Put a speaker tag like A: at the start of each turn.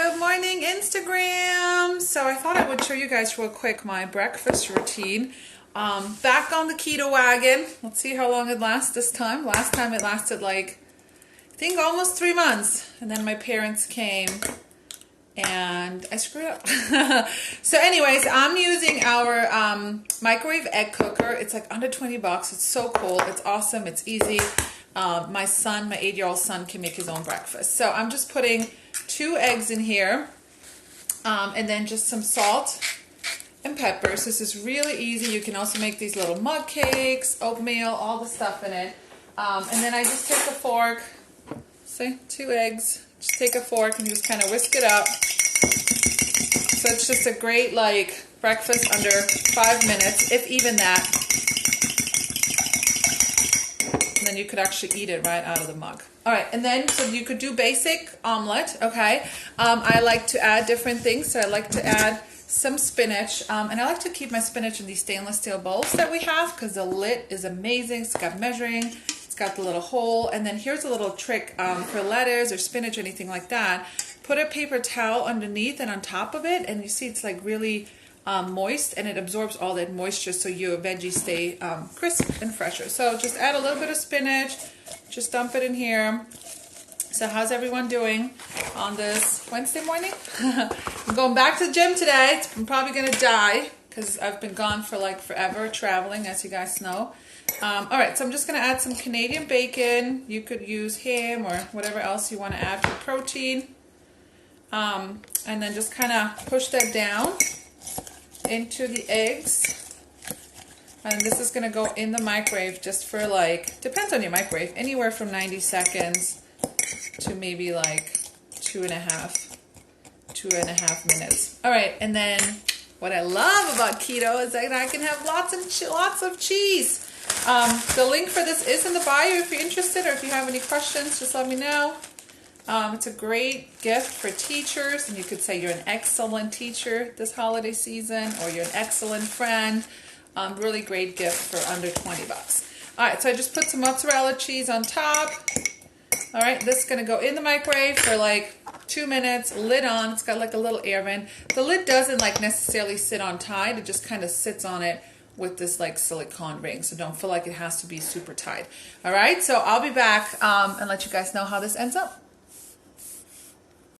A: Good morning, Instagram. So I thought I would show you guys real quick my breakfast routine. Back on the keto wagon. Let's see how long it lasts this time. Last time it lasted like, I think almost 3 months. And then my parents came and I screwed up. So anyways, I'm using our microwave egg cooker. It's like under 20 bucks. It's so cool. It's awesome. It's easy. My 8-year-old son can make his own breakfast. So I'm just putting 2 eggs in here and then just some salt and peppers. This is really easy. You can also make these little mug cakes, oatmeal, all the stuff in it. And then I just take a fork, see, 2 eggs. Just take a fork and just kind of whisk it up. So it's just a great like breakfast under 5 minutes, if even that. And then you could actually eat it right out of the mug. All right, and then so you could do basic omelet, okay? I like to add different things. So I like to add some spinach, and I like to keep my spinach in these stainless steel bowls that we have because the lid is amazing. It's got measuring, it's got the little hole, and then here's a little trick for lettuce or spinach or anything like that. Put a paper towel underneath and on top of it, and you see it's like really moist, and it absorbs all that moisture so your veggies stay crisp and fresher. So just add a little bit of spinach, just dump it in here. So how's everyone doing on this Wednesday morning? I'm going back to the gym today. I'm probably going to die because I've been gone for like forever traveling, as you guys know. All right, so I'm just going to add some Canadian bacon. You could use ham or whatever else you want to add for protein. And then just kind of push that down into the eggs. And this is going to go in the microwave just for like, depends on your microwave, anywhere from 90 seconds to maybe like 2.5 minutes. All right, and then what I love about keto is that I can have lots of cheese. The link for this is in the bio if you're interested, or if you have any questions, just let me know. It's a great gift for teachers, and you could say you're an excellent teacher this holiday season, or you're an excellent friend. Really great gift for under 20 bucks. All right, so I just put some mozzarella cheese on top. All right, this is going to go in the microwave for like 2 minutes, lid on. It's got like a little air vent. The lid doesn't like necessarily sit on tight. It just kind of sits on it with this like silicone ring, so don't feel like it has to be super tight. All right, so I'll be back and let you guys know how this ends up.